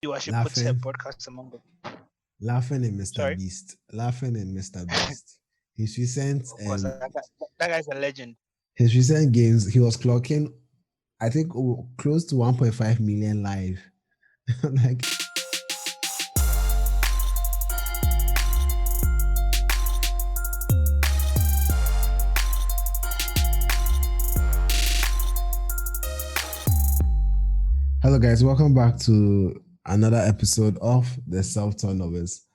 viewership puts her Laughing, broadcast among them. laughing in Mr. Sorry? Beast, laughing in Mr. Beast. His recent, Of course, that guy's a legend. his recent games, he was clocking, I think, close to 1.5 million live. Like, hello guys, welcome back to another episode of the Self-Taught Novice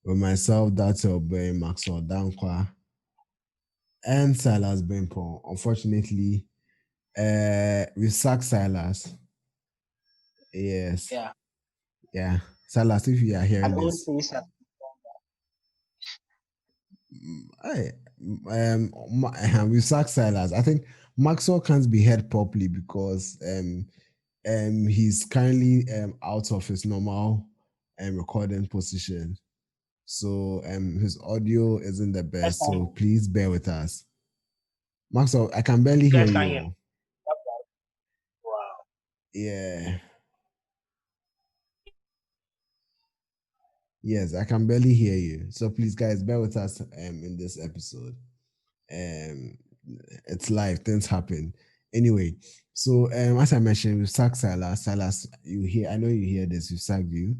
with myself, Dr. Obey, Maxwell Dankwa, and Silas Benpo. Unfortunately, we sacked Silas. Yes. Yeah. Silas, if you are hearing this. We sacked Silas. I think Maxwell can't be heard properly because he's currently out of his normal recording position. So his audio isn't the best. So please bear with us. Maxwell, I can barely hear you. Wow. Yeah. Yes, I can barely hear you. So please, guys, bear with us in this episode. It's live, things happen. Anyway, so as I mentioned, we've sacked Silas. Silas, I know you hear this, we've sacked you.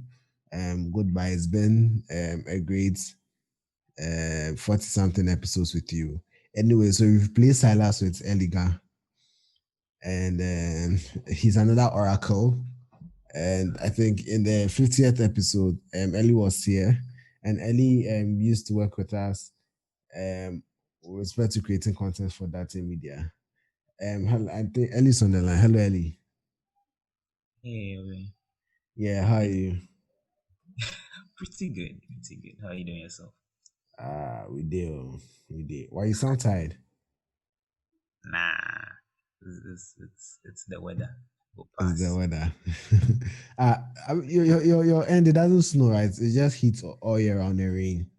Goodbye. It's been a great 40-something episodes with you. Anyway, so we've played Silas with Eliga. And he's another oracle. And I think in the 50th episode, Ellie was here, and Ellie used to work with us with respect to creating content for Data Media. I think Ellie's on the line. Hello, Ellie. Hey, yeah, how are you? Pretty good. How are you doing yourself? We did. Why you sound tired? Nah, it's the weather. It's the weather. Your end, it doesn't snow, right? It just heats all year round and rain.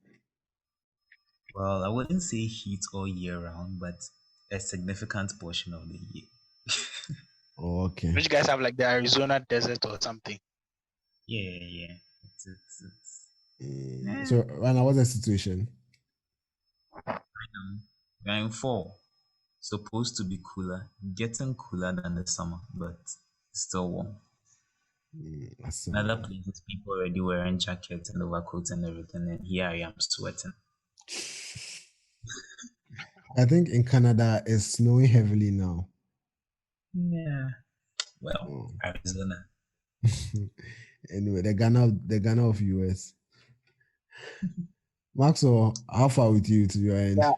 Well, I wouldn't say heat all year round, but a significant portion of the year. Oh, okay. Don't you guys have like the Arizona desert or something? Yeah. So right now, what's the situation? We're in fall. Supposed to be cooler, getting cooler than the summer, but still warm. Other places, people already wearing jackets and overcoats and everything, and here I am sweating. I think in Canada it's snowing heavily now. Yeah. Well, Arizona. Anyway, the Ghana of US. Maxwell, how far with you to your end? Yeah.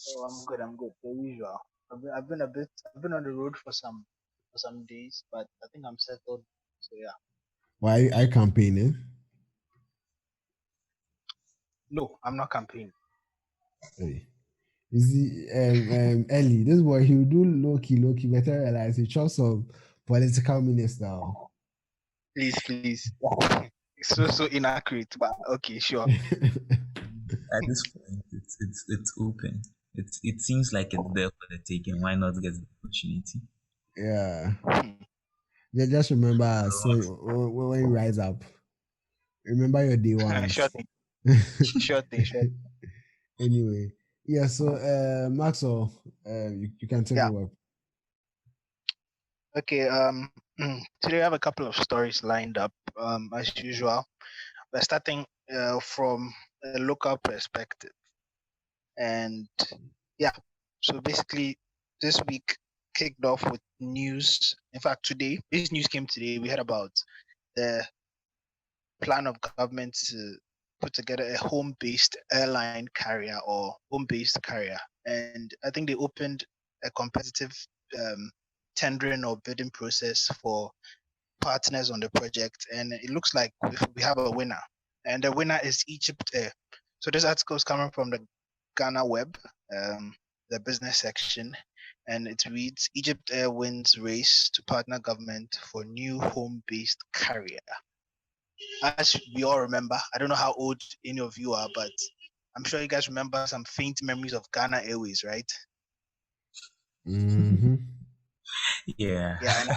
Oh, I'm good. The usual. I've been on the road for some days, but I think I'm settled. So yeah. Why are you campaigning? No, I'm not campaigning. Hey. You see, Ellie, this boy, he'll do low-key, better realize he chose some political minister. Please. It's so inaccurate, but okay, sure. At this point, it's open. It seems like it's there for the taking. Why not get the opportunity? Yeah. Just remember, so when you rise up, remember your day one. Sure thing. Anyway, yeah. So, Maxwell, you can take over. Okay. Today I have a couple of stories lined up. As usual, we're starting from a local perspective, and yeah. So basically, this week kicked off with news. In fact, this news came today. We heard about the plan of government to put together a home-based airline carrier or home-based carrier, and I think they opened a competitive tendering or bidding process for partners on the project, and it looks like we have a winner, and the winner is EgyptAir. So this article is coming from the Ghana Web, the business section, and it reads: EgyptAir wins race to partner government for new home-based carrier. As we all remember, I don't know how old any of you are, but I'm sure you guys remember some faint memories of Ghana Airways, right? Mm-hmm. Yeah. Yeah,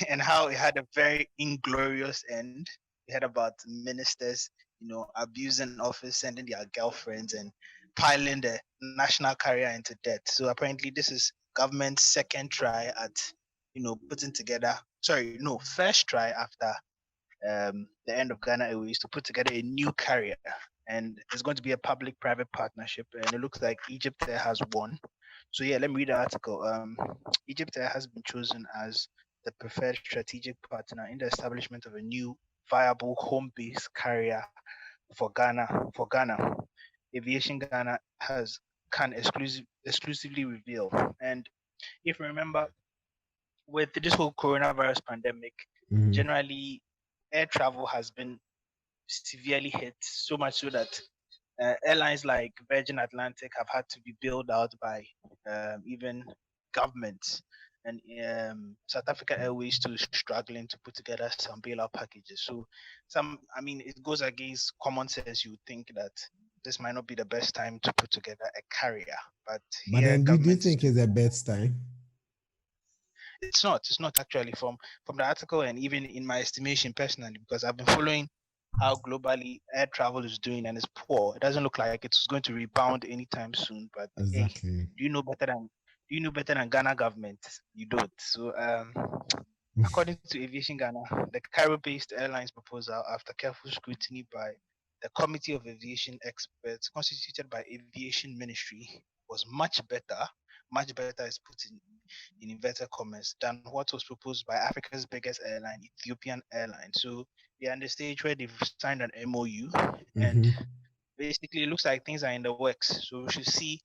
and how it had a very inglorious end. We heard about ministers, abusing office, sending their girlfriends, and piling the national carrier into debt. So apparently, this is government's second try at, putting together. Sorry, no, first try after the end of Ghana Airways to put together a new carrier, and it's going to be a public-private partnership, and it looks like EgyptAir has won. So yeah, let me read the article. EgyptAir has been chosen as the preferred strategic partner in the establishment of a new viable home-based carrier for Ghana. Aviation Ghana can exclusively reveal. And if you remember, with this whole coronavirus pandemic, generally air travel has been severely hit, so much so that airlines like Virgin Atlantic have had to be bailed out by even governments. And South Africa Airways too is struggling to put together some bailout packages. So it goes against common sense. You would think that this might not be the best time to put together a carrier. But here, then do you think it's the best time? It's not. It's not actually from the article, and even in my estimation personally, because I've been following how globally air travel is doing, and it's poor. It doesn't look like it's going to rebound anytime soon. But exactly. Hey, do you know better than Ghana government? You don't. So according to Aviation Ghana, the Cairo-based airlines proposal, after careful scrutiny by the Committee of Aviation Experts constituted by Aviation Ministry, was much better is put in inverted commas, than what was proposed by Africa's biggest airline, Ethiopian Airlines. So they're on the stage where they've signed an MOU, and basically it looks like things are in the works. So we should see.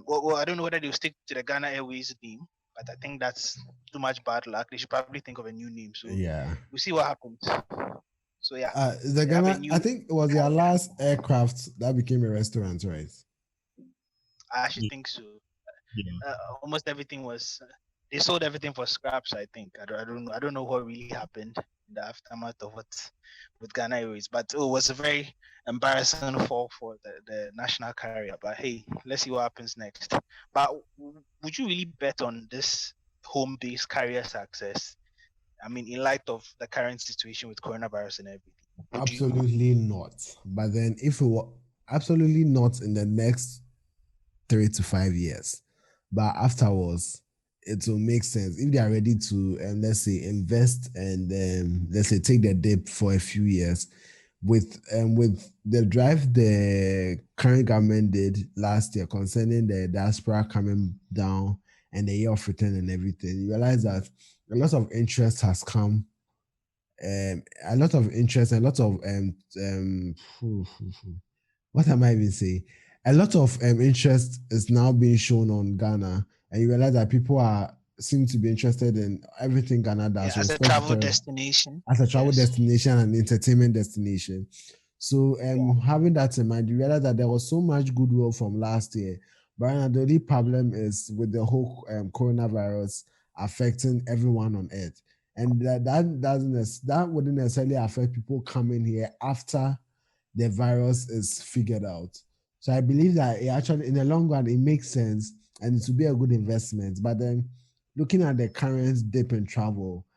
Well, I don't know whether they'll stick to the Ghana Airways name, but I think that's too much bad luck. They should probably think of a new name. So yeah, we'll see what happens. So yeah, the Ghana, I think it was their last aircraft that became a restaurant, right? I actually think so. Almost everything was. They sold everything for scraps. I think. I don't know what really happened in the aftermath of what with Ghana Airways, but it was a very embarrassing fall for the national carrier. But hey, let's see what happens next. But would you really bet on this home-based carrier success? I mean, in light of the current situation with coronavirus and everything. Absolutely not. But then, if it were absolutely not in the next 3 to 5 years, but afterwards, it will make sense if they are ready to, let's say, invest and let's say take the dip for a few years. With the drive the current government did last year concerning the diaspora coming down and the year of return and everything, you realize that a lot of interest has come. A lot of interest, a lot of what am I even saying? A lot of interest is now being shown on Ghana, and you realize that people seem to be interested in everything Ghana does. Yeah, as a travel destination. As a travel destination and entertainment destination. So having that in mind, you realize that there was so much goodwill from last year. But now the only problem is with the whole coronavirus affecting everyone on earth. And that wouldn't necessarily affect people coming here after the virus is figured out. So I believe that it actually, in the long run, it makes sense and it will be a good investment. But then looking at the current dip in travel,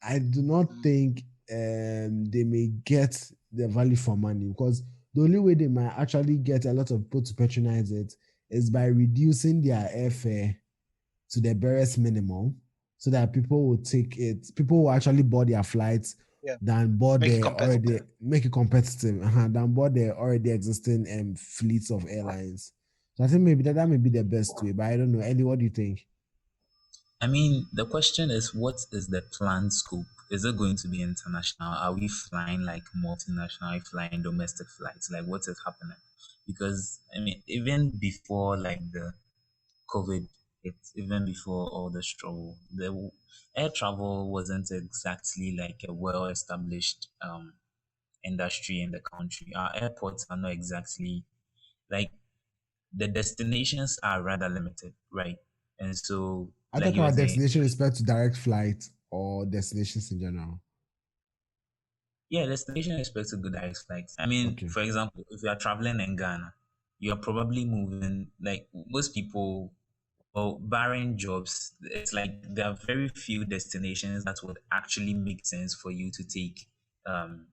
I do not think they may get the value for money, because the only way they might actually get a lot of people to patronize it is by reducing their airfare to the barest minimum, so that people will take it. People will actually board their flights than board the already make it competitive than board the already existing fleets of airlines. So I think maybe that may be the best way. But I don't know. Eddie, what do you think? I mean, the question is, what is the planned scope? Is it going to be international? Are we flying like multinational? Are we flying domestic flights? Like, what is happening? Because, I mean, even before like the COVID hit, even before all the struggle, the air travel wasn't exactly like a well-established industry in the country. Our airports are not exactly like, the destinations are rather limited, right? And so, I like talk you were about saying, destination respect to direct flight or destinations in general. yeah, destination respect to good direct flights. I mean, for example, if you are traveling in Ghana, you are probably moving, like most people well, barring jobs, it's like there are very few destinations that would actually make sense for you to take um,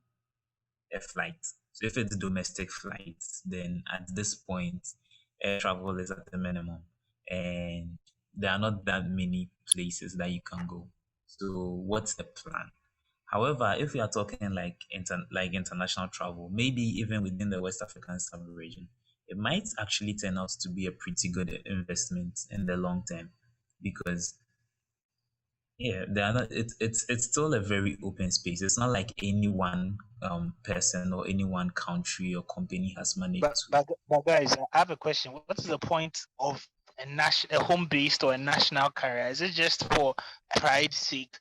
a flight. So if it's domestic flights, then at this point, air travel is at the minimum, and there are not that many places that you can go. So what's the plan? However, if we are talking like international travel, maybe even within the West African sub-region, it might actually turn out to be a pretty good investment in the long term, because yeah, they are not. It's still a very open space. It's not like any one person or any one country or company has managed But to. but but guys, I have a question. What is the point of a home-based or a national carrier? Is it just for pride's sake,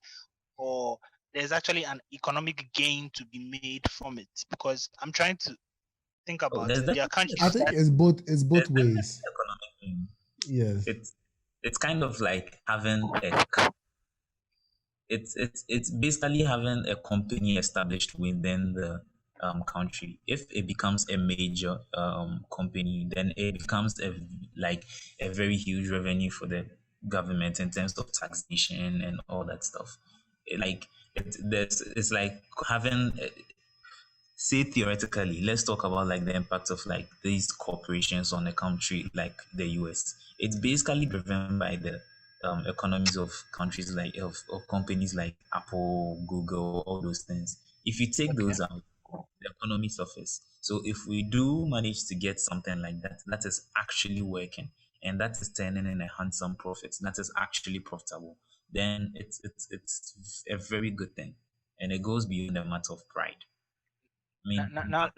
or there's actually an economic gain to be made from it? Because I'm trying to think Oh, about there's it. There are definitely I countries think that it's both. It's there's both definitely ways. economic gain. Yes. It's kind of like having it's basically having a company established within the country. If it becomes a major company, then it becomes a very huge revenue for the government in terms of taxation and all that stuff. It's like having say theoretically, let's talk about like the impact of like these corporations on a country like the US. It's basically driven by the economies of countries of companies like Apple, Google, all those things. If you take okay. those out, the economy suffers. So if we do manage to get something like that, that is actually working and that is turning in a handsome profit, that is actually profitable, then it's a very good thing. And it goes beyond a matter of pride. I Now, mean, now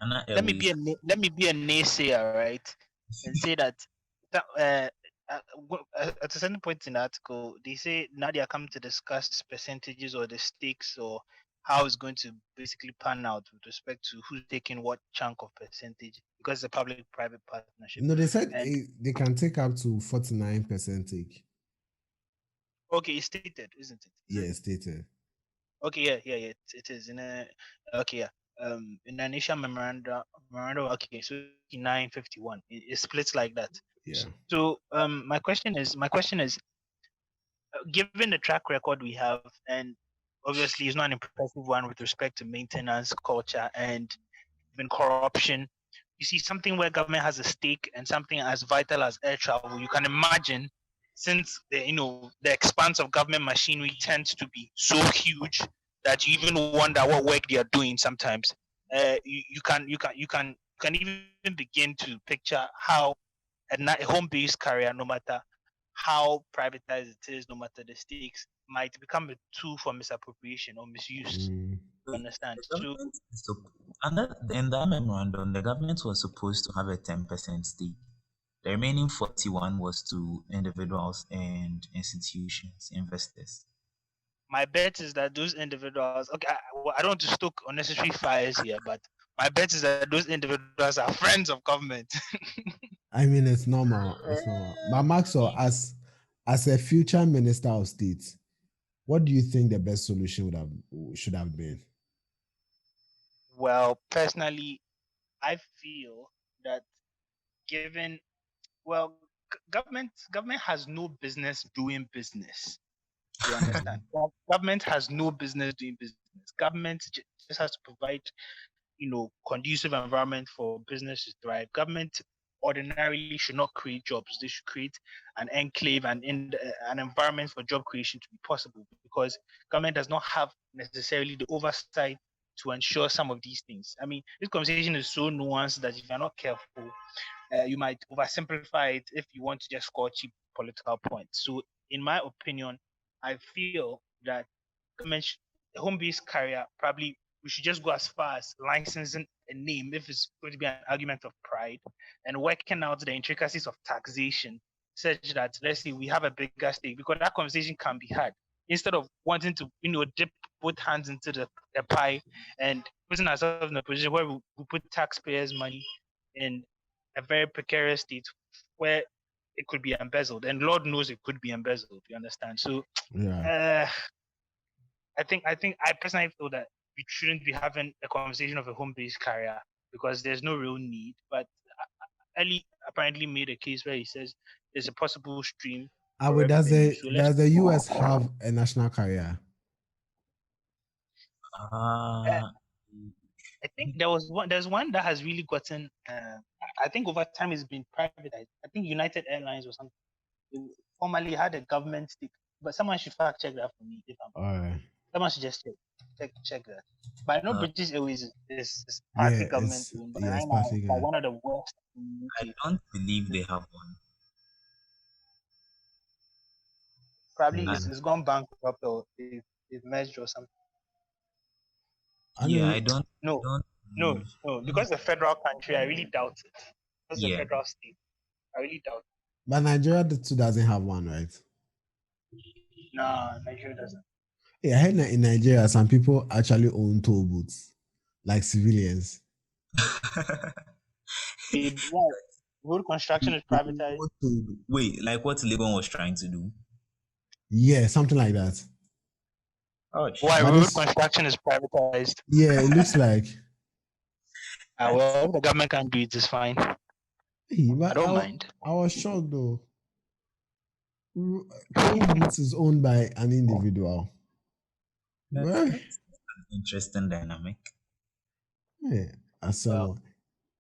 Ghana let me be Airways. let me be a naysayer, right? And say that at a certain point in the article, they say now they are coming to discuss percentages or the stakes or how it's going to basically pan out with respect to who's taking what chunk of percentage because it's a public-private partnership. No, they said And they can take up to 49% take. okay, it's stated, isn't it? Is it? Yeah, stated. Okay, yeah. It is in a okay, yeah. In an initial memorandum. Okay, so 951. It splits like that. Yeah. So my question is, given the track record we have, and obviously it's not an impressive one with respect to maintenance culture and even corruption. You see something where government has a stake and something as vital as air travel. You can imagine, since the expanse of government machinery tends to be so huge that you even wonder what work they are doing sometimes. You can even begin to picture how a home-based carrier, no matter how privatized it is, no matter the stakes, might become a tool for misappropriation or misuse. Mm. You understand? The So government in that memorandum, the government was supposed to have a 10% stake. The remaining 41 was to individuals and institutions, investors. my bet is that those individuals, okay, I don't want to stoke unnecessary fires here, but my bet is that those individuals are friends of government. I mean, it's normal. It's normal. But Maxwell, as a future minister of state, what do you think the best solution should have been? Well, personally, I feel that given, well, government has no business doing business. You understand? Well, government has no business doing business. Government just has to provide, conducive environment for business to thrive. Government ordinarily should not create jobs. They should create an enclave and an environment for job creation to be possible because government does not have necessarily the oversight to ensure some of these things. I mean, this conversation is so nuanced that if you're not careful, you might oversimplify it if you want to just score cheap political points. So, in my opinion, I feel that government, home-based carrier, probably we should just go as far as licensing a name if it's going to be an argument of pride and working out the intricacies of taxation such that, let's say, we have a bigger stake because that conversation can be had instead of wanting to dip both hands into the pie and putting ourselves in a position where we put taxpayers money in a very precarious state where it could be embezzled, and Lord knows it could be embezzled. You understand? So, Yeah. uh, I personally feel that we shouldn't be having a conversation of a home-based carrier because there's no real need. But apparently made a case where he says there's a possible stream But for revenue. So does the US have a national carrier? Uh, I think there's one that has really gotten. I think over time it's been privatized. I think United Airlines or something. It formerly had a government stick, but someone should fact check that for me. If I'm, All right. someone should just check that. But I know Uh, British Airways is Yeah, partly government owned, but right it's now partly it's like one of the worst in I the UK. don't believe they have one. Probably And it's gone bankrupt or they've merged or something. I yeah, know. I don't No, don't no, believe. no. Because the federal country, I really doubt it. Because the Yeah, federal state, I really doubt it. But Nigeria too doesn't have one, right? Nah, Nigeria doesn't. Yeah, I heard that in Nigeria, some people actually own toll booths, like civilians. Road construction is privatized. Wait, like what Legon was trying to do? Yeah, something like that. Oh, Why But road construction is privatized? yeah, it looks like. Well, the government can do it. It's fine. But I don't mind. I was shocked though. Toll booths is owned by an individual. That's an interesting dynamic. Yeah, so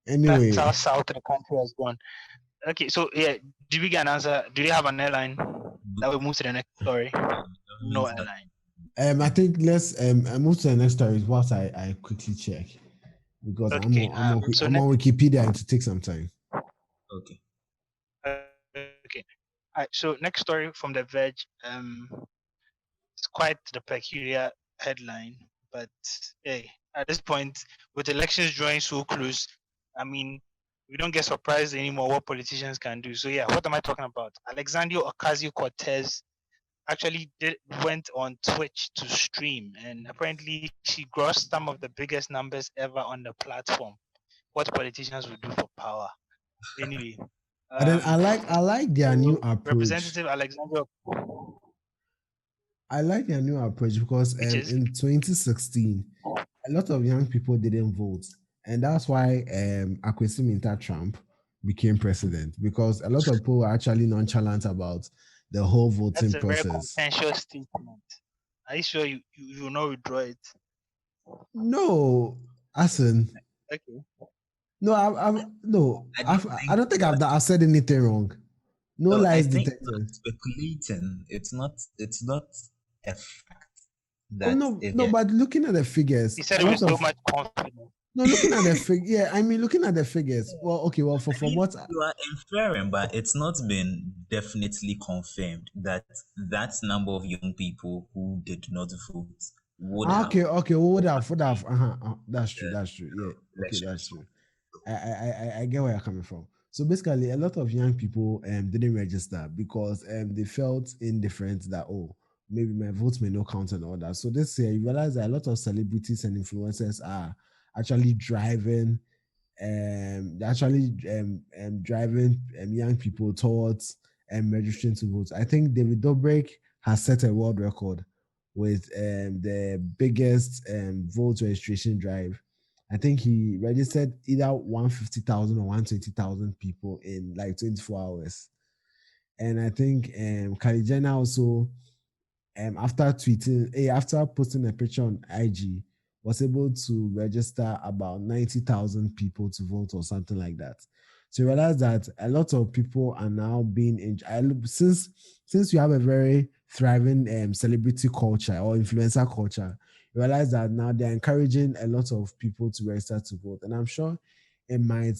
that's anyway, how south the country has gone. Okay, so yeah, did we get an answer? Do they have an airline? That we move to the next story. No airline. I think let's move to the next story. Whilst I quickly check because Okay, I'm on next, Wikipedia and to take some time. Okay. Okay. All right, so next story from The Verge. It's quite the peculiar headline, but hey, at this point, with elections drawing so close, I mean, we don't get surprised anymore what politicians can do. So yeah, what am I talking about? Alexandria Ocasio-Cortez actually went on Twitch to stream, and apparently she grossed some of the biggest numbers ever on the platform. What politicians would do for power. Anyway. And then I like their new approach. Representative Alexandria. I like their new approach because in 2016, a lot of young people didn't vote, and that's why Akwesi Minta Trump became president, because a lot of people were actually nonchalant about the whole voting That's a process. very contentious statement. Are you sure you will not withdraw it? No, Asen. Okay. No, I don't think I've said anything wrong. No lies detected. Speculating. It's not a fact. That no, but looking at the figures, he said it with so much confidence. No, looking at the figures, yeah, I mean, looking at the figures. Well, okay, well, from what you are inferring, but it's not been definitely confirmed that number of young people who did not vote would have. Okay, would have. That's true. Yeah, okay, that's true. I get where you're coming from. So basically, a lot of young people didn't register because they felt indifferent that maybe my vote may not count and all that. So this year, you realize that a lot of celebrities and influencers are actually driving driving young people towards registering to vote. I think David Dobrik has set a world record with the biggest vote registration drive. I think he registered either 150,000 or 120,000 people in like 24 hours. And I think Kylie Jenner also, after posting a picture on IG, was able to register about 90,000 people to vote or something like that. So you realize that a lot of people are now being since you have a very thriving celebrity culture or influencer culture, you realize that now they're encouraging a lot of people to register to vote. And I'm sure it might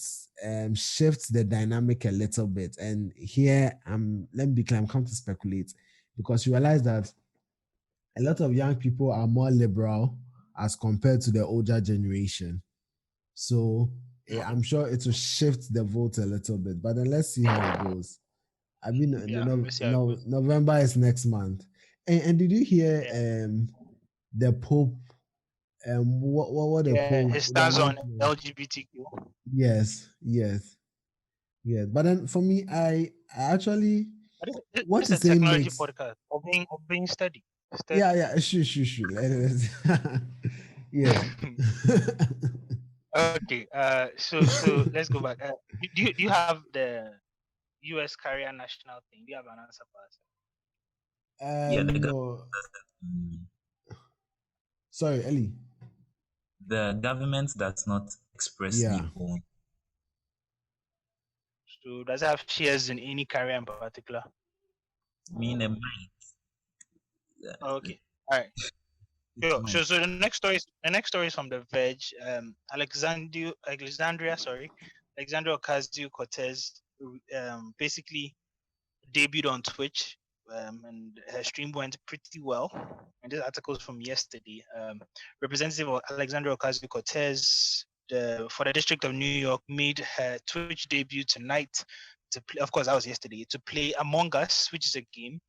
shift the dynamic a little bit. And here, let me be clear, I'm come to speculate, because you realize that a lot of young people are more liberal as compared to the older generation. So I'm sure it will shift the vote a little bit. But then let's see how it goes. I mean, November is next month. And did you hear the Pope? What the Pope? His stance on LGBTQ. Yes. But then for me, I actually what is saying technology podcast of being studied. Yeah, sure. Yeah. Okay. So let's go back. Do you have the U.S. carrier national thing? Do you have an answer for us? Yeah, the No. Sorry, Ellie. the government does not expressly Yeah. own. So does it have shares in any carrier in particular? I mean, it might. Okay. All right. It Sure. might. So the next story is from The Verge. Alexandria Ocasio-Cortez basically debuted on Twitch, and her stream went pretty well. And this article is from yesterday. Representative Alexandria Ocasio-Cortez for the District of New York made her Twitch debut tonight. Of course, that was yesterday. To play Among Us, which is a game,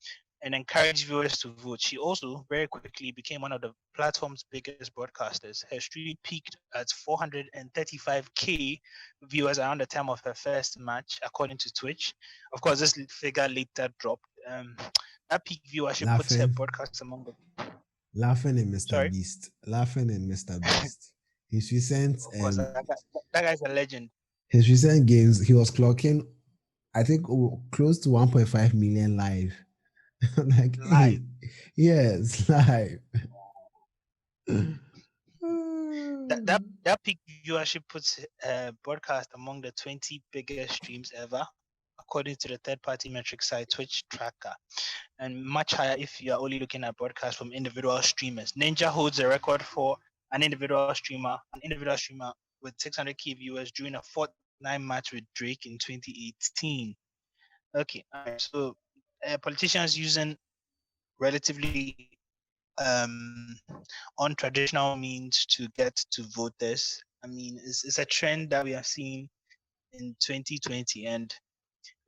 and encourage viewers to vote. She also very quickly became one of the platform's biggest broadcasters. Her stream peaked at 435K viewers around the time of her first match, according to Twitch. Of course, this figure later dropped. That peak viewership puts her broadcast among the. Laughing at Mr. Sorry? Beast. Laughing at Mr. Beast. His recent Of course, that guy's a legend. his recent games, he was clocking, I think, close to 1.5 million live. Like, Live. hey, yes, live. That peak viewership puts broadcast among the 20 biggest streams ever, according to the third-party metric site Twitch Tracker, and much higher if you are only looking at broadcasts from individual streamers. Ninja holds a record for an individual streamer with 600K viewers during a Fortnite match with Drake in 2018. Okay, all right, so politicians using relatively untraditional means to get to voters. I mean, it's a trend that we have seen in 2020, and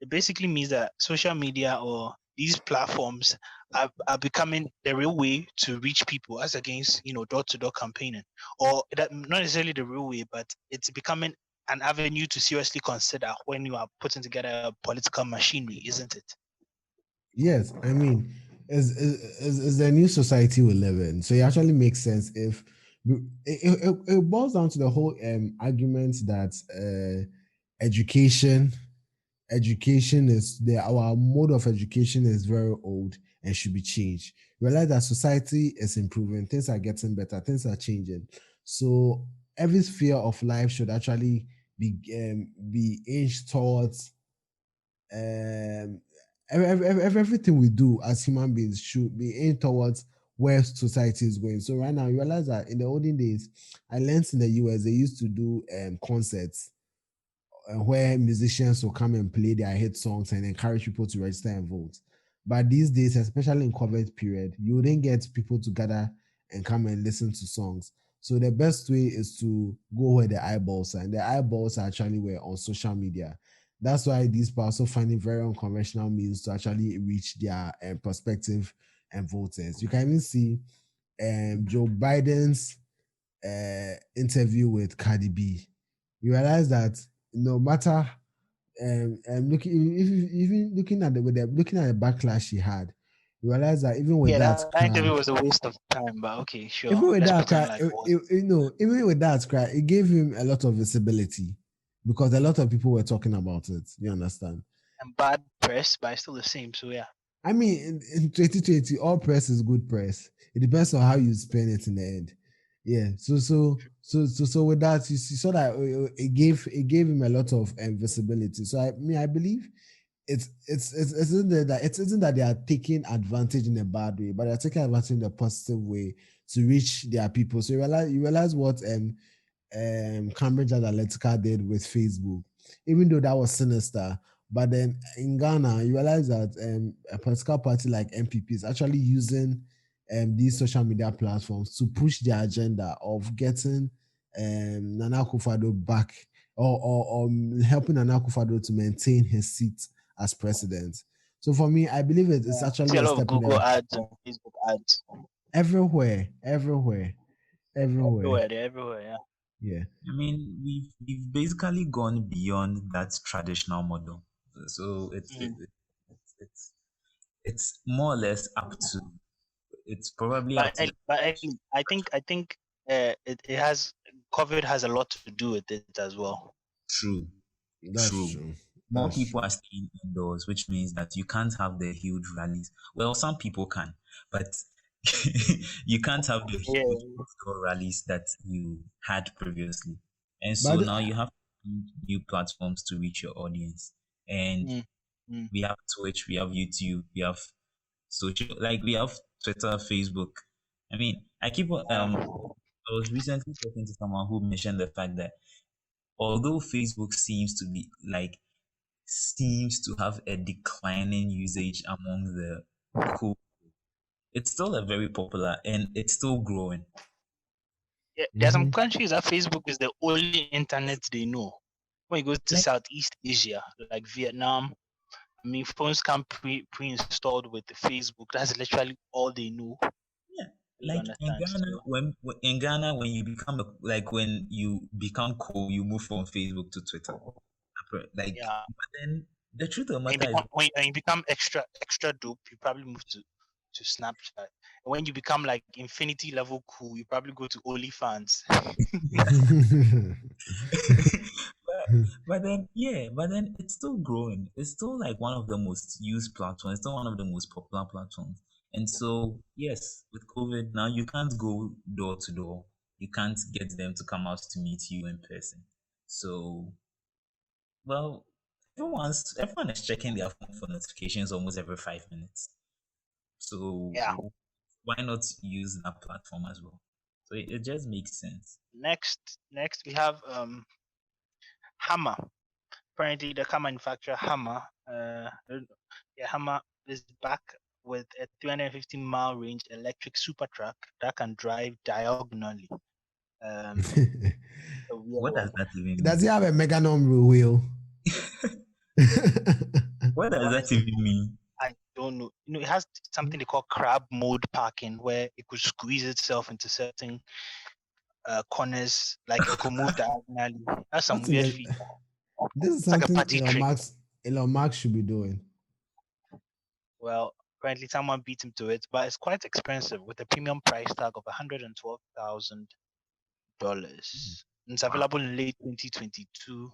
it basically means that social media or these platforms are becoming the real way to reach people, as against door-to-door campaigning, or that not necessarily the real way, but it's becoming an avenue to seriously consider when you are putting together a political machinery, isn't it? Yes, I mean, is the new society we live in. So it actually makes sense if it boils down to the whole argument that education is our mode of education is very old and should be changed. Realize that society is improving, things are getting better, things are changing. So every sphere of life should actually be aged towards everything we do as human beings should be aimed towards where society is going. So right now, you realize that in the olden days, I learned in the US they used to do concerts where musicians will come and play their hit songs and encourage people to register and vote. But these days, especially in COVID period, you wouldn't get people to gather and come and listen to songs. So the best way is to go where the eyeballs are, and the eyeballs actually were on social media. That's why these people are also finding very unconventional means to actually reach their prospective and voters. You can even see Joe Biden's interview with Cardi B. You realize that no matter even looking at the backlash she had, you realize that even with that interview cry, was a waste of time, but okay, sure. even with Let's that pretend cry, like even with that cry, it gave him a lot of visibility because a lot of people were talking about it. You understand? and bad press, but still the same. So yeah. I mean, in 2020, all press is good press. It depends on how you spend it in the end. Yeah. So with that, you saw that it gave him a lot of visibility. So I believe it isn't that they are taking advantage in a bad way, but they're taking advantage in a positive way to reach their people. So you realize what Cambridge Analytica did with Facebook, even though that was sinister. But then in Ghana, you realize that a political party like MPP is actually using these social media platforms to push their agenda of getting Nana Akufo-Addo back or helping Nana Akufo-Addo to maintain his seat as president. So for me, I believe it's actually See a a lot of step in Google the ads and Facebook ads. everywhere. Everywhere, yeah. Yeah. I mean, we've basically gone beyond that traditional model. So it's more or less up to. It's probably up to. I think it has COVID has a lot to do with it as well. True. That's True. true. More That's people true. are staying indoors, which means that you can't have the huge rallies. Well, some people can, but you can't have the Yeah. huge outdoor rallies that you had previously. And so But now you have new platforms to reach your audience. And Mm, mm. we have Twitch, we have YouTube, we have social, like we have Twitter, Facebook. I mean, I was recently talking to someone who mentioned the fact that although Facebook seems to have a declining usage among the cool, it's still a very popular and it's still growing. Yeah, there are some Mhm. countries that Facebook is the only internet they know. When you go to Like, Southeast Asia, like Vietnam, I mean, phones come pre-installed with Facebook. That's literally all they know. yeah, You understand? So In Ghana, when you become when you become cool, you move from Facebook to Twitter. Like, yeah, but then the truth of the when you matter is, become when you become extra dope, you probably move to Snapchat. And when you become like infinity level cool, you probably go to OnlyFans. but then it's still growing. It's still like one of the most used platforms. It's still one of the most popular platforms. And so, yes, with COVID now, you can't go door to door. You can't get them to come out to meet you in person. So, well, everyone is checking their phone for notifications almost every 5 minutes. So Yeah. why not use that platform as well? So it just makes sense. Next we have Hammer. Apparently, the car manufacturer Hammer, Hammer is back with a 350-mile range electric Supertruck that can drive diagonally. What does that even Does mean? he have a meganom wheel? What does that Honestly, even mean? I don't know. You know, it has something they call crab mode parking, where it could squeeze itself into certain corners, like it could move diagonally. That's some What in weird the, feature. this is It's like a something party trick. Elon Musk should be doing. Well, apparently someone beat him to it, but it's quite expensive with a premium price tag of $112,000. It's available in late 2022.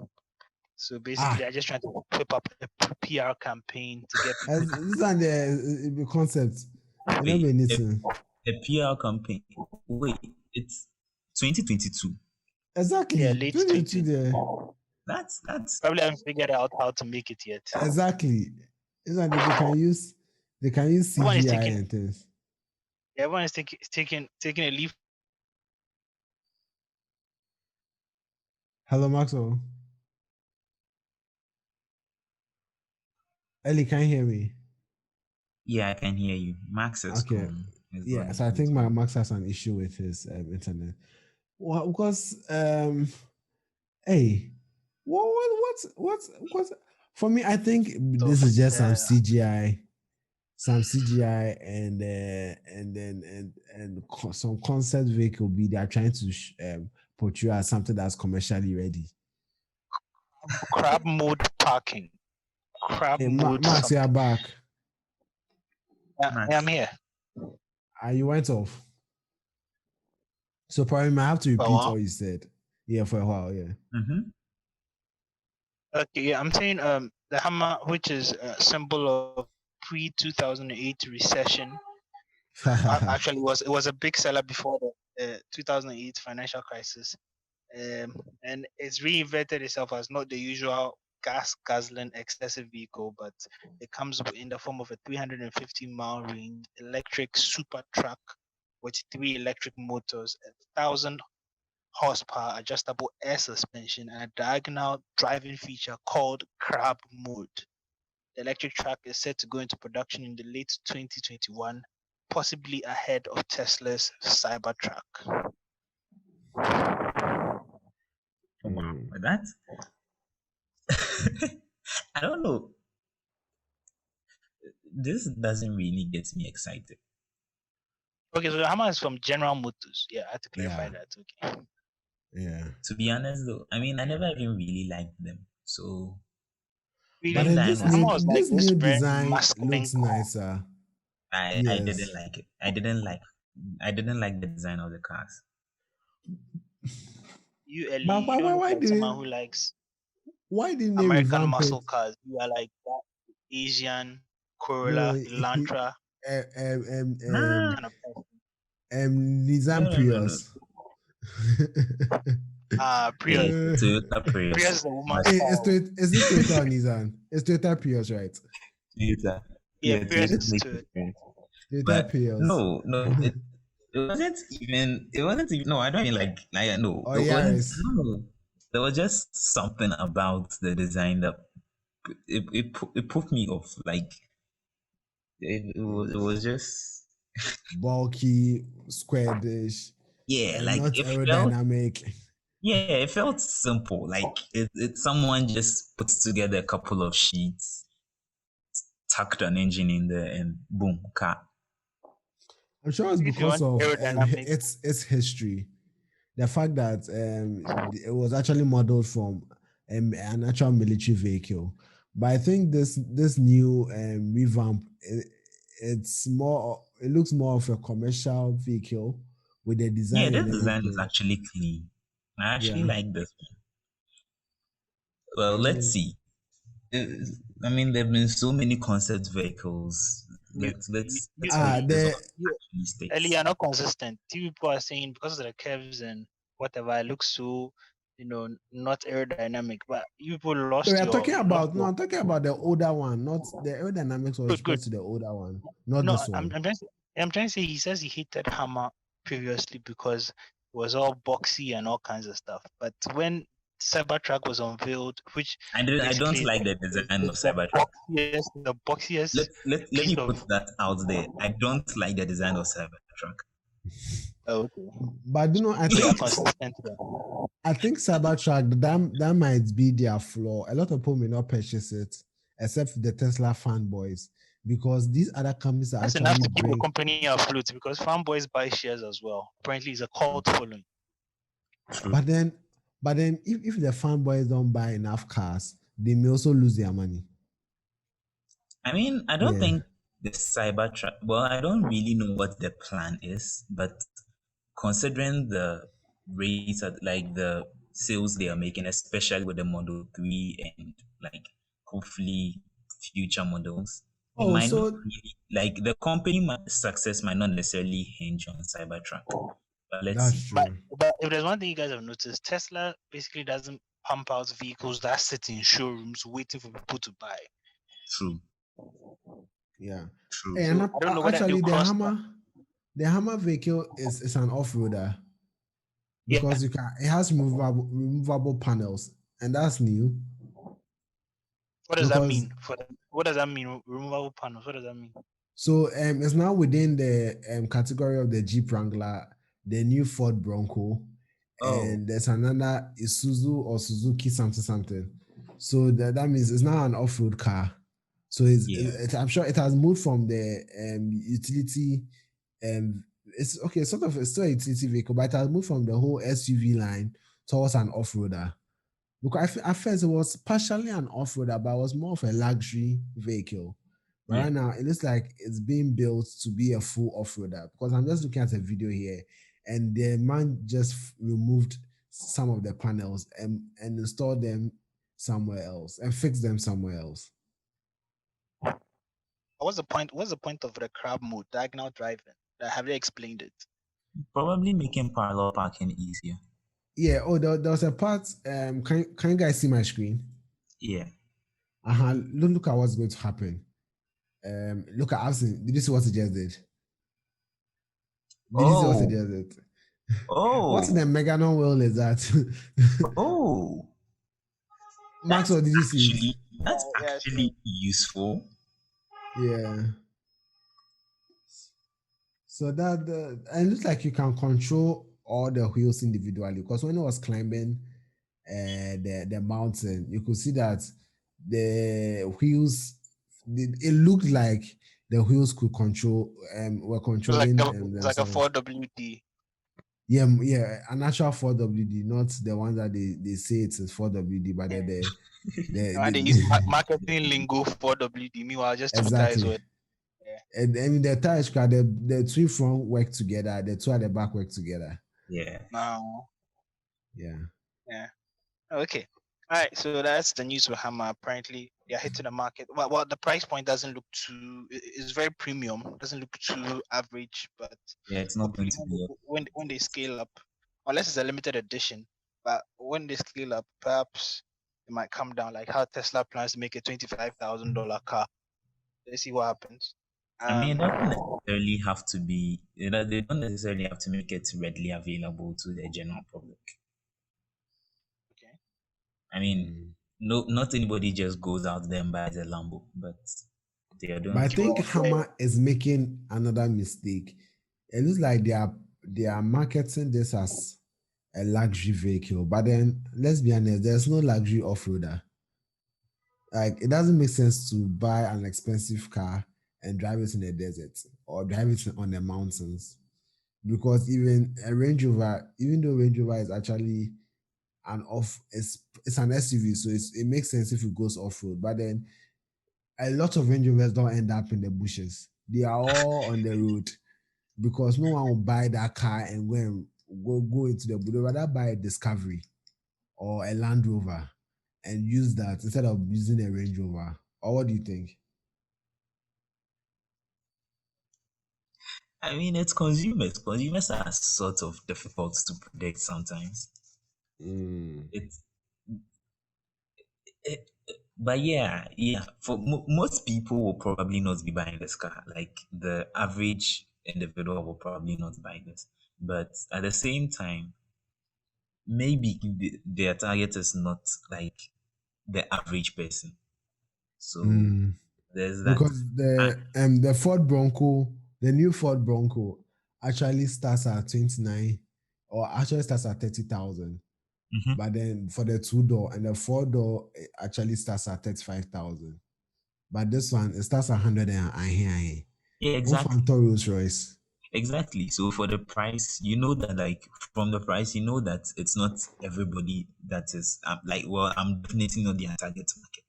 So basically, they're just trying to whip up a PR campaign to get people. This is the concept. You know, Wait, anything. a PR campaign. Wait, it's 2022. Exactly. Late 2022 there. That's Probably haven't figured out how to make it yet. Exactly. It's like they can use Everyone is CGI taking and things. everyone is taking a leaf. Hello, Maxwell. Ellie, can you hear me? yeah, I can hear you. Max is Okay. gone. He's Yeah, gone. so I He's think gone. Max has an issue with his internet. Well, because hey, what? For me, I think this is just some CGI, and some concept vehicle be they are trying to portray as something that's commercially ready. Crab mode parking. Crab Hey, mode. Max, you are back. Yeah, I'm here. You went off. So probably I have to repeat all you said. Yeah, for a while. Yeah. Mm-hmm. Okay, yeah, I'm saying the hammer, which is a symbol of pre-2008 recession, actually it was a big seller before the 2008 financial crisis, and it's reinvented itself as not the usual gas guzzling excessive vehicle, but it comes in the form of a 350-mile range electric super truck with 3 electric motors, 1,000 horsepower adjustable air suspension, and a diagonal driving feature called crab mode. The electric truck is set to go into production in the late 2021, possibly ahead of Tesla's Cybertruck. Wow, that's I don't know. This doesn't really get me excited. Okay, so the hammer is from General Motors. Yeah, I had to clarify that. Okay. Yeah. To be honest, though, I mean, I never even really liked them. So, Really? But then anytime The hammer was like this this new very design masculine looks nicer. I didn't Yes. like it. I didn't like the design of the cars. You, Ellie, But you don't look why like do someone you who likes. Why didn't they American revamp muscle it? cars. You are like that Asian No, Corolla, Elantra Nah, kind of person. Nissan no. Prius. Yeah, Prius. it's a Toyota Prius Prius. is a woman's Must car. Is it Toyota or Nissan? It's Toyota Prius, right? Toyota. Yeah, Yeah, Prius Toyota is makes to it. Toyota But Prius. no, it wasn't even. It wasn't even. No, I don't mean like. No, Or it wasn't. Yaris. No, there was just something about the design that it put me off. Like it was just Bulky, square dish, yeah. and Like not it felt aerodynamic. yeah. It felt simple. Like it someone just puts together a couple of sheets, tucked an engine in there, and boom, car. I'm sure it's if you because want of aerodynamic. its history. The fact that it was actually modeled from an actual military vehicle. But I think this new revamp, it looks more of a commercial vehicle with the Yeah, design this and design is everything. actually clean. I actually Yeah. like this one. Well, let's Mm. see. Uh, I mean, there have been so many concept vehicles. You, Let's Ah, hope this one the actually Ellie, sticks. are not consistent. Two people are saying because of the curves and whatever, it looks so, not aerodynamic. But you people no, lost we are your talking lost about no, your I'm talking about the older one, not the aerodynamics was good. referred to the older one, not No, this I'm one. I'm trying to, I'm trying to say he says he hated Hammer previously because it was all boxy and all kinds of stuff. But when Cybertruck was unveiled, which I don't basically like the design of Cybertruck. the boxiest Let piece me of put that out there. I don't like the design of Cybertruck. okay. But I We are think consistent there. Cybertruck that might be their flaw. A lot of people may not purchase it, except the Tesla fanboys, because these other companies are That's enough actually to keep a bring. company afloat because fanboys buy shares as well. Apparently, it's a cult following. True. But then, if the fanboys don't buy enough cars, they may also lose their money. I mean, I don't Yeah. think the Cybertruck. Well, I don't really know what the plan is, but considering the rates at like the sales they are making, especially with the Model 3 and like hopefully future models, it Oh, might not so really like the company success might not necessarily hinge on Cybertruck. But let's that's see. true. But if there's one thing you guys have noticed, Tesla basically doesn't pump out vehicles that sit in showrooms waiting for people to buy. True. Yeah. True. Hey, So and I don't know whether actually, they'll cross. the Hammer vehicle is an off-roader Yeah. because it has removable panels, and that's new. What does that Because mean? What does that mean? Removable panels. What does that mean? so it's now within the category of the Jeep Wrangler, the new Ford Bronco, Oh, and there's another Isuzu or Suzuki something. So that means it's now an off-road car. So yeah. I'm sure it has moved from the utility. It's okay, sort of it's still a utility vehicle, but it has moved from the whole SUV line towards an off-roader. Because at first it was partially an off-roader, but it was more of a luxury vehicle. But Yeah. right now it looks like it's being built to be a full off-roader. Because I'm just looking at a video here, and the man just removed some of the panels and installed them somewhere else and fixed them somewhere else. What's the point? What's the point of the crab mode, diagonal driving? Have they explained it? Probably making parallel parking easier. Yeah. Oh, there was a part. Can you guys see my screen? Yeah. Look at what's going to happen. Look at Absent. Did you see what he just did? Did you see what he just did? What's in the Meganon wheel is that? Oh. Maxwell, did you see it? That's actually useful. Yeah. So it looks like you can control all the wheels individually, because when it was climbing the mountain, you could see that the wheels, it looked like the wheels could were controlling It's like a themselves. 4WD. Yeah, an actual 4WD, not the one that they say it's a 4WD, but And they use marketing lingo 4WD. Meanwhile, just two tires. exactly. And I mean the tires, the two front work together, the two at the back work together. Yeah. Now. Yeah. Yeah. Okay. All right, so that's the news with Hammer. Apparently, they're hitting the market. Well, the price point doesn't look too. It's very premium. Doesn't look too average, but Yeah, it's not going hopefully to be. when they scale up, unless it's a limited edition, but when they scale up, perhaps it might come down. Like how Tesla plans to make a $25,000 car. Let's see what happens. I mean, it doesn't necessarily have to be. They don't necessarily have to make it readily available to the general public. Okay. I mean, no, not anybody just goes out there and buys a Lambo, but they are doing. But I Okay. think Hammer is making another mistake. It looks like they are marketing this as a luxury vehicle, but then let's be honest, there's no luxury off-roader. Like it doesn't make sense to buy an expensive car and drive it in the desert or drive it on the mountains, because even a Range Rover, even though Range Rover is actually it's an SUV, so it makes sense if it goes off-road. But then a lot of Range Rovers don't end up in the bushes. They are all on the road because no one will buy that car and go into the bush. They rather buy a Discovery or a Land Rover and use that instead of using a Range Rover. Or what do you think? I mean, it's consumers. Consumers are sort of difficult to predict sometimes. But yeah. For most people will probably not be buying this car. Like the average individual will probably not buy this. But at the same time, maybe their target is not like the average person. So there's that. Because the Ford Bronco, the new Ford Bronco, actually starts at 29, or actually starts at 30,000. Mm-hmm. But then for the 2-door and the 4-door, it actually starts at 35,000. But this one, it starts at 100 and yeah, exactly. Rolls Royce. Exactly. So for the price, you know that like from the price, you know that it's not everybody that is I'm definitely not their target market.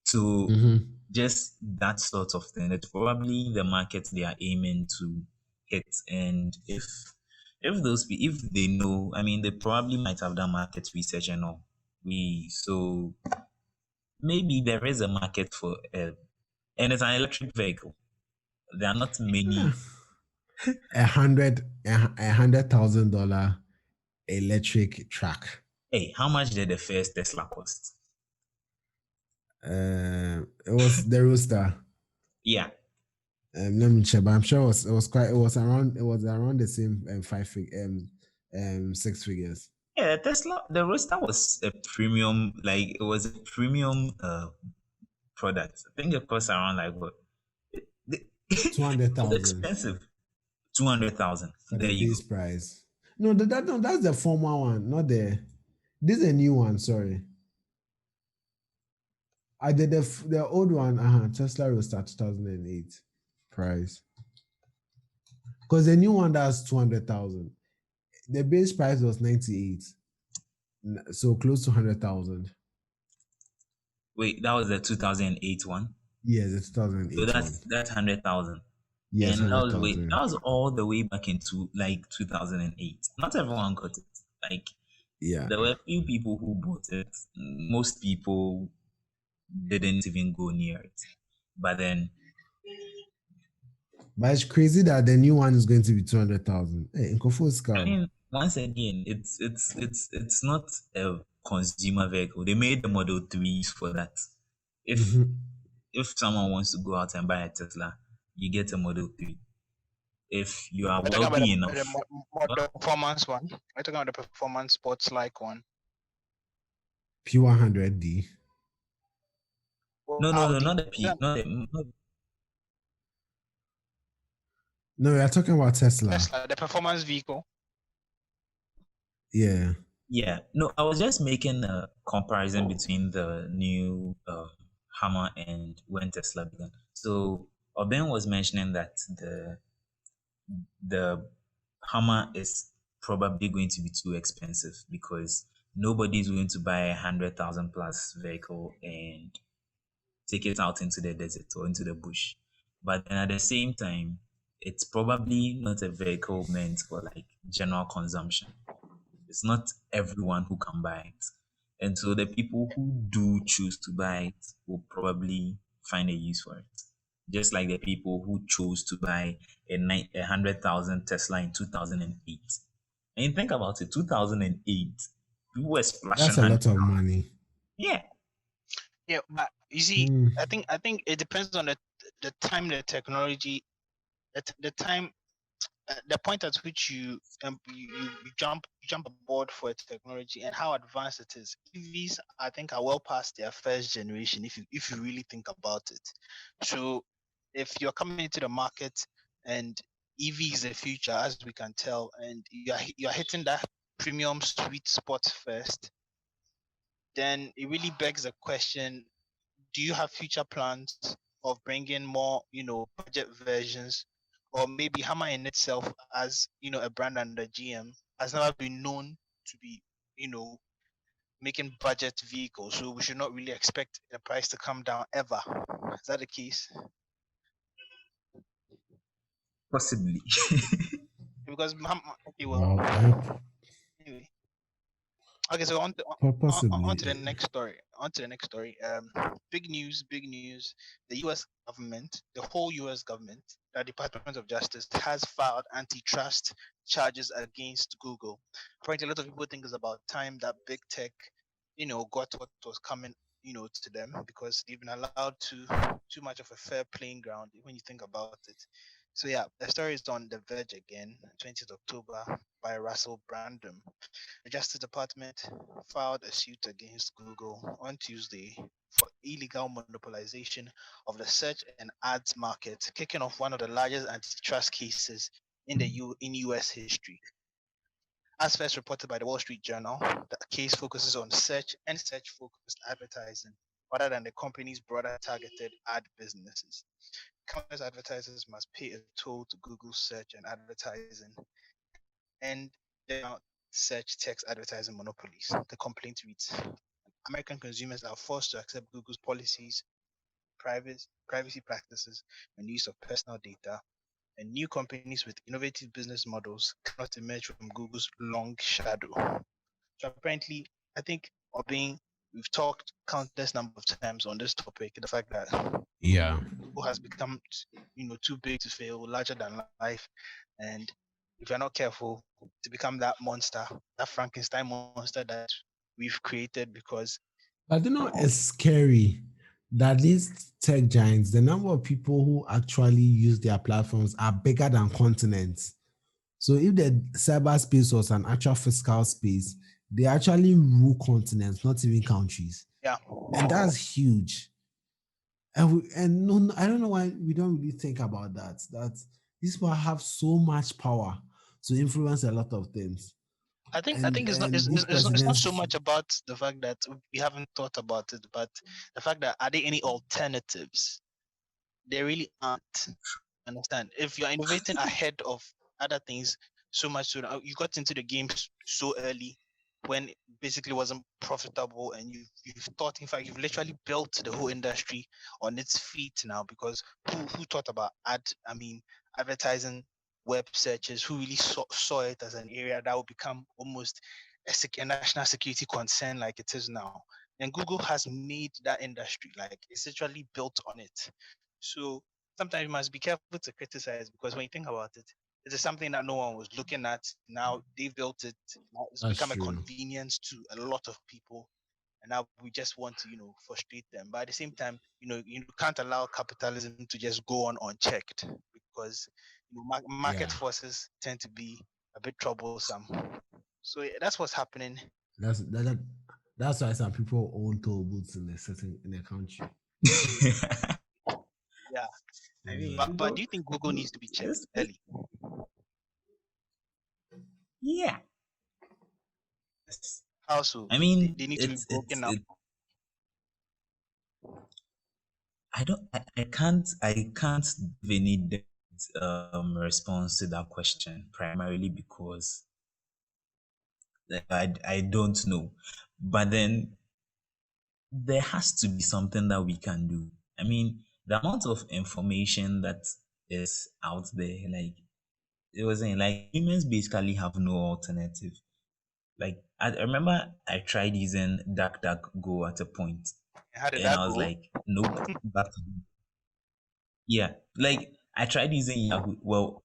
So just that sort of thing. It's probably the market they are aiming to hit, and if they know, I mean, they probably might have done market research and all. So maybe there is a market for and it's an electric vehicle. There are not many. $100,000 electric truck. Hey, how much did the first Tesla cost? It was the Roadster. Yeah. Let me check, but I'm sure it was around the same 6 figures. Yeah, the Roadster was a premium, like it was a premium product. I think it cost around like what? 200,000. Expensive. 200,000. There you go. Price. No, that's the former one, not the. This is a new one. Sorry. I did the old one. Tesla Roadster 2008 price. Because the new one that's 200,000. The base price was 98, so close to 100,000. Wait, that was the 2008 one. Yes, the 2008. So that's 100,000. Yes, and that was all the way back into like 2008. Not everyone got it. Like, there were a few people who bought it. Most people didn't even go near it. But it's crazy that the new one is going to be 200,000. Hey, I mean, once again, it's not a consumer vehicle. They made the Model 3s for that. If someone wants to go out and buy a Tesla, you get a Model 3. If you are wealthy enough. The performance one. I'm talking about the performance sports like one. P100D. No, not the P. No, we are talking about Tesla. Tesla, the performance vehicle. Yeah. Yeah. No, I was just making a comparison between the new Hammer and when Tesla began. So Oben was mentioning that the Hammer is probably going to be too expensive because nobody's going to buy 100,000 plus vehicle and take it out into the desert or into the bush. But then at the same time, it's probably not a vehicle meant for like general consumption. It's not everyone who can buy it. And so the people who do choose to buy it will probably find a use for it. Just like the people who chose to buy a 100,000 Tesla in 2008. And think about it, 2008, people were splashing That's a lot of 100,000. money. Yeah. Yeah, but you see, Hmm. I think it depends on the time, the technology, the time, the point at which you jump aboard for a technology and how advanced it is. EVs, I think, are well past their first generation. If you really think about it, so if you're coming into the market and EV is the future, as we can tell, and you're hitting that premium sweet spot first, then it really begs the question: do you have future plans of bringing more, budget versions, or maybe Hammer in itself, as a brand under GM, has never been known to be, making budget vehicles, so we should not really expect the price to come down ever. Is that the case? Possibly. Because okay, well, Well, anyway. Okay, so on to the possibly. next story. On to the next story. Big news, big news. The U.S. government, the whole U.S. government, the Department of Justice has filed antitrust charges against Google. Apparently, a lot of people think it's about time that big tech, got what was coming, to them, because they've been allowed too much of a fair playing ground when you think about it. So yeah, the story is on The Verge again, 20th October, by Russell Brandom. The Justice Department filed a suit against Google on Tuesday for illegal monopolization of the search and ads market, kicking off one of the largest antitrust cases in US history. As first reported by the Wall Street Journal, the case focuses on search and search-focused advertising rather than the company's broader targeted ad businesses. Countless advertisers must pay a toll to Google's search and advertising and their search text advertising monopolies. The complaint reads: American consumers are forced to accept Google's policies, privacy practices, and use of personal data, and new companies with innovative business models cannot emerge from Google's long shadow. So apparently, I think, we've talked countless number of times on this topic, the fact that Yeah. Google has become, too big to fail, larger than life, and if you're not careful, to become that monster, that Frankenstein monster that we've created. Because I don't know, it's scary that these tech giants, the number of people who actually use their platforms are bigger than continents. So if the cyberspace was an actual physical space, they actually rule continents, not even countries. yeah, And that's huge. And no, I don't know why we don't really think about that. That these people have so much power to influence a lot of things. I think And these it's not so presidents, much about the fact that we haven't thought about it, but the fact that, are there any alternatives? There really aren't. Understand? If you're innovating ahead of other things so much, so you got into the game so early, when it basically wasn't profitable, and you've thought, in fact, you've literally built the whole industry on its feet now. Because who thought about advertising web searches? Who really saw it as an area that would become almost a national security concern like it is now? And Google has made that industry, like, it's literally built on it. So sometimes you must be careful to criticize, because when you think about it, it is something that no one was looking at. Now they built it. Now it's that's become a true. convenience to a lot of people, and now we just want to, frustrate them. But at the same time, you can't allow capitalism to just go on unchecked, because market Yeah. forces tend to be a bit troublesome. So that's what's happening. That's why some people own toll booths in a country. Yeah. I Yeah. mean, But do you think Google needs to be checked early? yeah. Also, I they mean, need to be broken up. I can't give any response to that question, primarily because I don't know. But then there has to be something that we can do. I mean, the amount of information that is out there, like it was saying, like humans basically have no alternative. Like I remember I tried using DuckDuckGo at a point, How did and that I was go? like, nope, back to yeah. Like I tried using Yahoo. Well,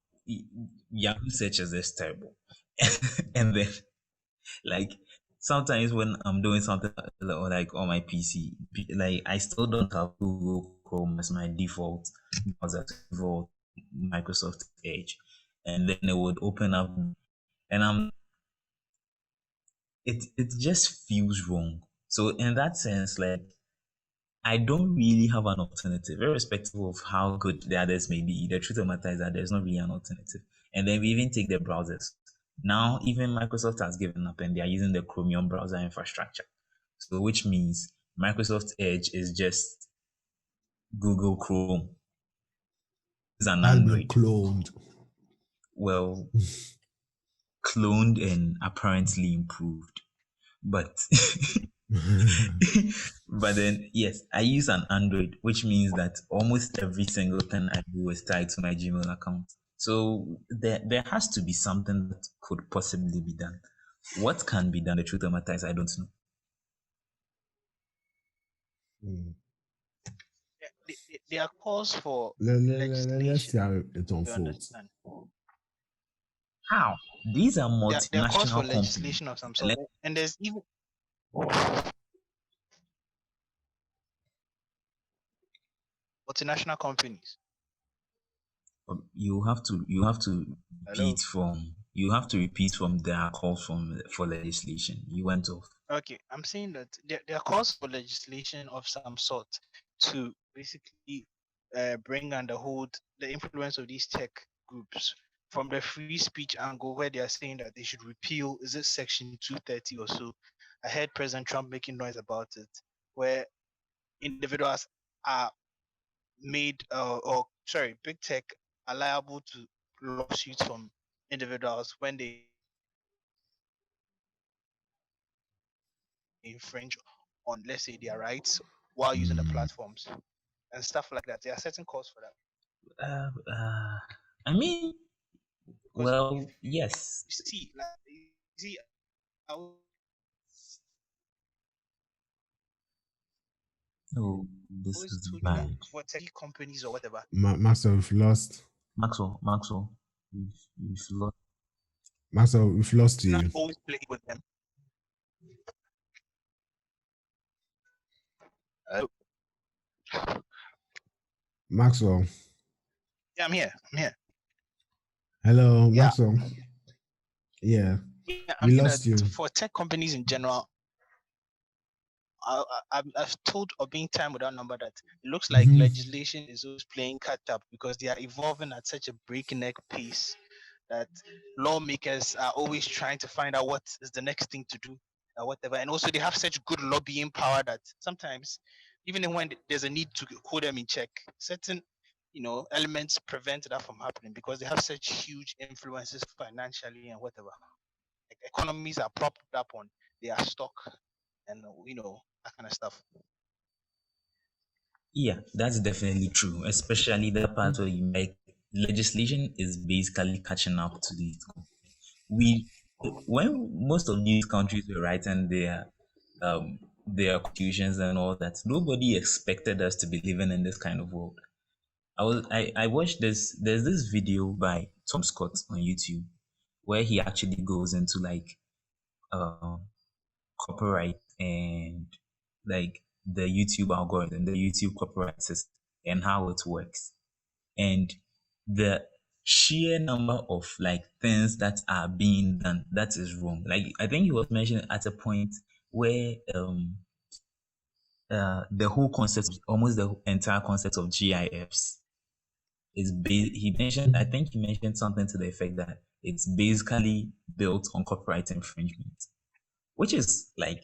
Yahoo searches is terrible, and then like sometimes when I'm doing something like on my PC, like I still don't have Google Chrome as my default browser to default Microsoft Edge, and then it would open up, and it just feels wrong. So in that sense, like I don't really have an alternative, irrespective of how good the others may be. The truth of the matter is that there's not really an alternative. And then we even take the browsers. Now, even Microsoft has given up and they are using the Chromium browser infrastructure. So, which means Microsoft Edge is just Google Chrome. It's an Has been Android. cloned. Well, cloned and apparently improved. But but then yes, I use an Android, which means that almost every single thing I do is tied to my Gmail account. So there has to be something that could possibly be done. What can be done? The truth of the matter is I don't know. There are calls for Let's legislation. see how it You unfolds. understand? How? These are There are calls for multinational companies. legislation of some sort, and there's even multinational companies. You have to Hello. repeat from their calls for legislation. You went off. Okay, I'm saying that there are calls for legislation of some sort to basically bring under hold the influence of these tech groups from the free speech angle, where they are saying that they should repeal, is it Section 230 or so? I heard President Trump making noise about it, where individuals are made, big tech are liable to lawsuits from individuals when they infringe on, let's say, their rights while using the platforms and stuff like that. There are certain calls for that. I mean, Because well, yes. you see, I always Oh, this is told you that bad. for tech companies or whatever, Master, we've lost. Maxwell, we've lost. Master, we've lost not you. always play with them. Maxwell. Yeah, I'm here. Hello, Yeah. Maxwell. Yeah. I'm We saying lost you. for tech companies in general, I've told or being time without number that it looks like legislation is always playing catch up because they are evolving at such a breakneck pace that lawmakers are always trying to find out what is the next thing to do or whatever. And also they have such good lobbying power that sometimes, even when there's a need to hold them in check, certain elements prevent that from happening because they have such huge influences financially and whatever. Like economies are propped up on their stock and that kind of stuff. Yeah, that's definitely true. Especially the part where you make legislation is basically catching up to these. When most of these countries were writing their constitutions and all that, nobody expected us to be living in this kind of world. I watched this. There's this video by Tom Scott on YouTube where he actually goes into like copyright and like the YouTube algorithm, the YouTube copyright system, and how it works, and the sheer number of like things that are being done that is wrong. Like I think he was mentioning at a point where the whole concept, almost the entire concept of GIFs is based. I think he mentioned something to the effect that it's basically built on copyright infringement, which is like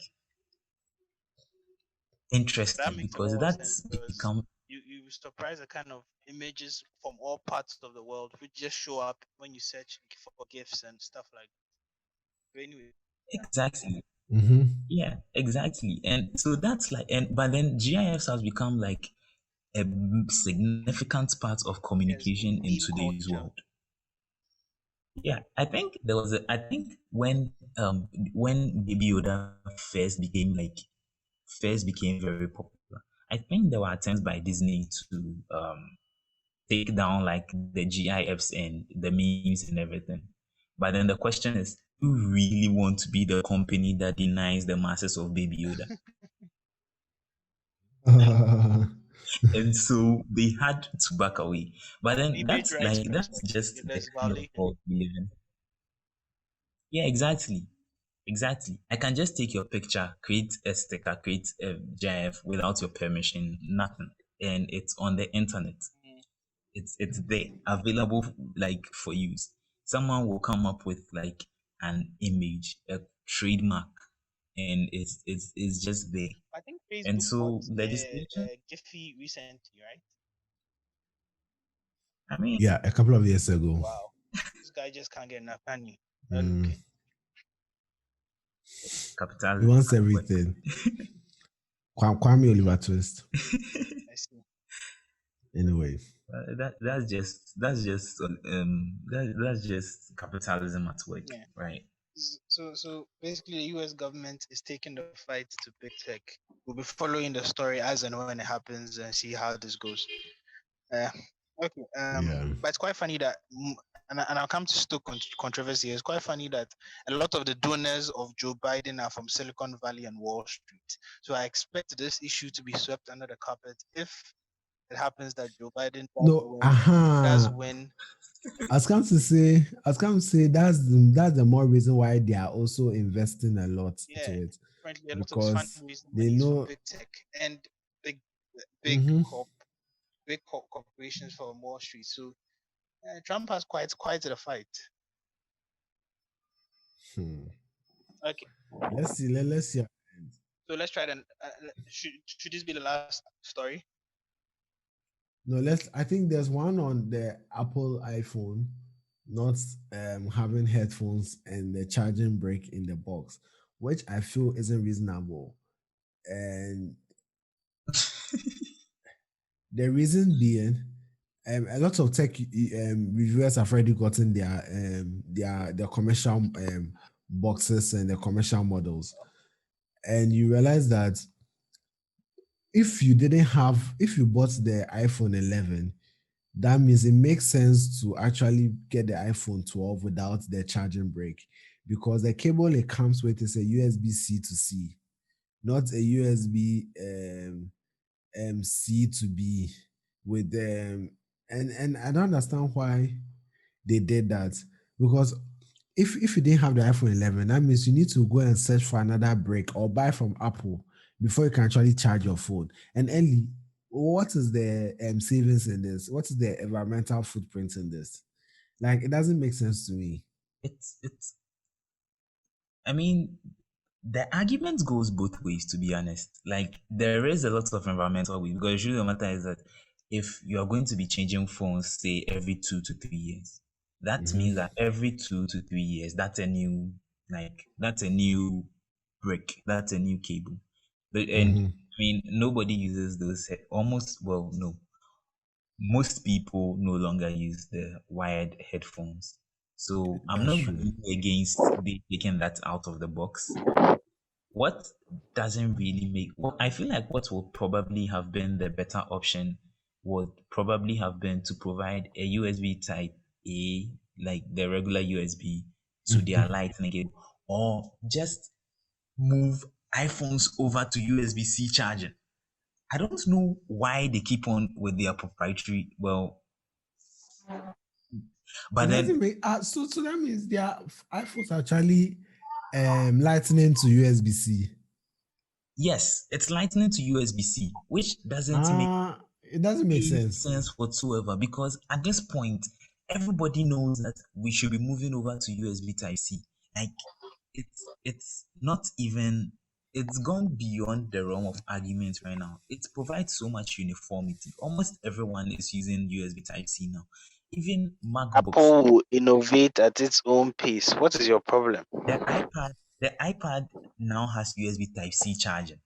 interesting because that's become you surprise the kind of images from all parts of the world which just show up when you search for GIFs and stuff like that. But anyway, exactly. Mm-hmm. Yeah, exactly. And so that's like, but then GIFs has become like a significant part of communication in today's world. Yeah, I think there was I think when Baby Yoda first became very popular, I think there were attempts by Disney to take down like the GIFs and the memes and everything. But then the question is, do you really want to be the company that denies the masses of Baby Yoda? And so they had to back away. But then Image rights that's perspective, just the there's kind of violation. world we live in. Yeah, exactly. Exactly. I can just take your picture, create a sticker, create a GIF without your permission, nothing. And it's on the internet. Mm. It's there, available like for use. Someone will come up with like an image, a trademark, and it's just there. I think And Facebook bought so legislation, Giphy recently, right? I mean, Yeah, a couple of years ago. Wow, this guy just can't get enough money. Mm. Okay. He capitalism wants at work. everything. Kwame Oliver Twist. I see. Anyway. That's just capitalism at work, Yeah. right? So basically, the U.S. government is taking the fight to big tech. We'll be following the story as and when it happens and see how this goes. Okay. Yeah. But it's quite funny that, and I'll come to stoke controversy. It's quite funny that a lot of the donors of Joe Biden are from Silicon Valley and Wall Street. So I expect this issue to be swept under the carpet if it happens that Joe Biden No, does win. I was going to say that's the more reason why they are also investing a lot Yeah, into it, apparently a lot of because fundraising they money is from know. big tech and big big Mhm. corporations from Wall Street. So Trump has quite the fight. Okay, Let's see. Let's see. so let's try then. Should this be the last story? No, let's. I think there's one on the Apple iPhone not having headphones and the charging brick in the box, which I feel isn't reasonable. And the reason being, a lot of tech reviewers have already gotten their commercial boxes and the commercial models, and you realize that if you bought the iPhone 11, that means it makes sense to actually get the iPhone 12 without the charging brick, because the cable it comes with is a USB-C to C, not a USB C to B with and I don't understand why they did that, because if you didn't have the iPhone 11, that means you need to go and search for another brick or buy from Apple before you can actually charge your phone. And Ellie, what is the savings in this? What is the environmental footprint in this? Like, it doesn't make sense to me. It's I mean, the argument goes both ways, to be honest. Like, there is a lot of environmental waste, because the truth of the matter is that if you are going to be changing phones, say every 2 to 3 years, that means that every 2 to 3 years, that's a new brick, that's a new cable. And I mean, nobody uses those. No, most people no longer use the wired headphones. So I'm That's not true. really against they taking that out of the box. What doesn't really make what I feel like what would probably have been the better option would probably have been to provide a USB type A, like the regular USB, to their lightning cable, or just move iPhones over to USB-C charging. I don't know why they keep on with their proprietary. Well, but It then doesn't make so that means their iPhones actually lightning to USB-C. yes, it's lightning to USB-C, which doesn't make It doesn't make any sense. sense whatsoever, because at this point, everybody knows that we should be moving over to USB Type C. Like, it's not even it's gone beyond the realm of argument right now. It provides so much uniformity. Almost everyone is using USB Type C now. Even MacBooks. Apple will innovate at its own pace. What is your problem? The iPad now has USB Type C charging.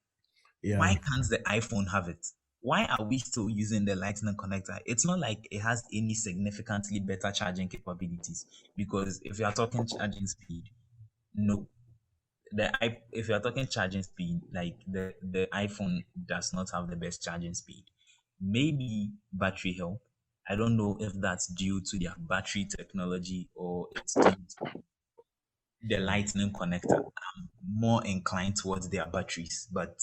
Yeah. Why can't the iPhone have it? why are we still using the lightning connector? It's not like it has any significantly better charging capabilities, because if you are talking charging speed, no. If you are talking charging speed, like the iPhone does not have the best charging speed. Maybe battery health. I don't know if that's due to their battery technology or it's due to the lightning connector. I'm more inclined towards their batteries, but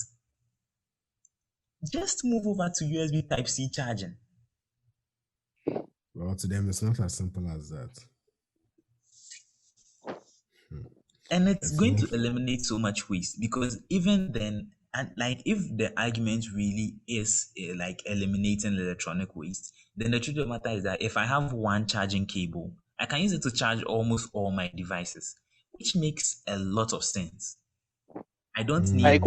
just move over to USB Type-C charging. Well, to them, it's not as simple as that. And it's going to eliminate so much waste, because even then, and like if the argument really is like eliminating electronic waste, then the truth of the matter is that if I have one charging cable, I can use it to charge almost all my devices, which makes a lot of sense. I don't need.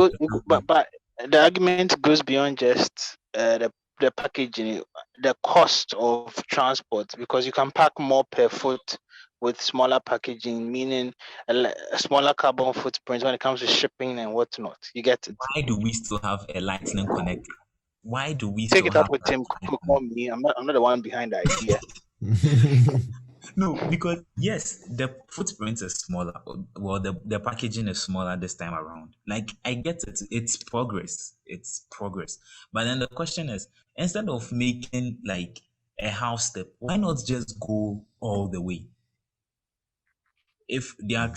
But the argument goes beyond just the packaging, the cost of transport, because you can pack more per foot with smaller packaging, meaning a smaller carbon footprint when it comes to shipping and whatnot. You get it? Why do we still have a lightning connector? Why do we Take still it have up with that Tim. Call me. I'm not the one behind the idea. No, because yes, the footprint is smaller. Well, the packaging is smaller this time around. Like, I get it. It's progress. It's progress. But then the question is, instead of making like a house step, why not just go all the way? If we are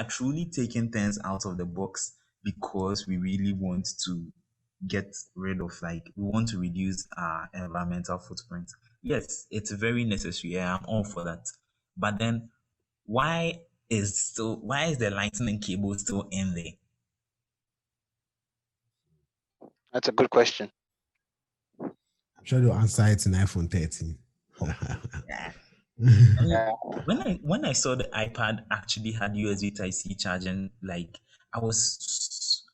truly taking things out of the box because we really want to get rid of, like, we want to reduce our environmental footprint, yes, it's very necessary. I'm all for that. But then why is the lightning cable still in there? That's a good question. I'm sure they'll answer it in iPhone 13. Yeah. When I saw the iPad actually had USB Type-C charging, like I was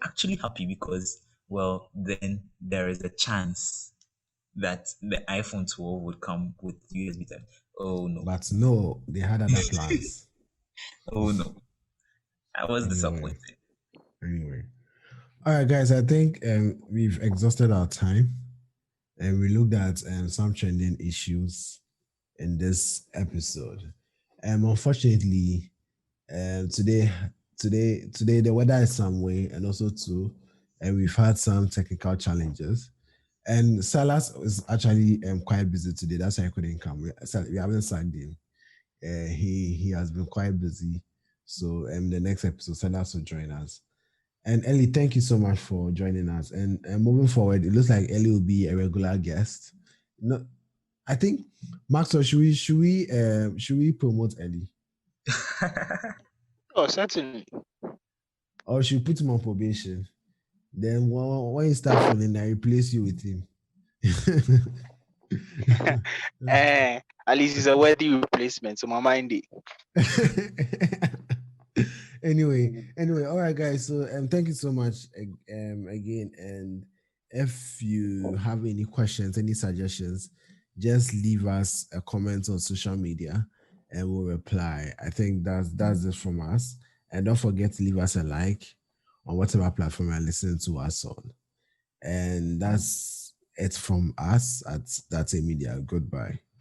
actually happy, because, well, then there is a chance that the iPhone 12 would come with USB Type. Oh no. But no, they had other plans. Oh no. I was disappointed. Anyway. All right, guys, I think we've exhausted our time, and we looked at some trending issues in this episode. Unfortunately, today the weather is some way, and also too, and we've had some technical challenges. And Salas is actually quite busy today. That's why he couldn't come. We haven't signed him. He has been quite busy. So the next episode, Salas will join us. And Ellie, thank you so much for joining us. And moving forward, it looks like Ellie will be a regular guest. No, I think Maxwell, should we promote Ellie? Oh, certainly. Or should we put him on probation? Then when you start falling, I replace you with him. At least it's a worthy replacement, so my mind it. Anyway, all right, guys. So thank you so much again. And if you have any questions, any suggestions, just leave us a comment on social media and we'll reply. I think that's it from us. And don't forget to leave us a like on whatever platform you're listening to us on. And that's it from us at That's a Media. Goodbye.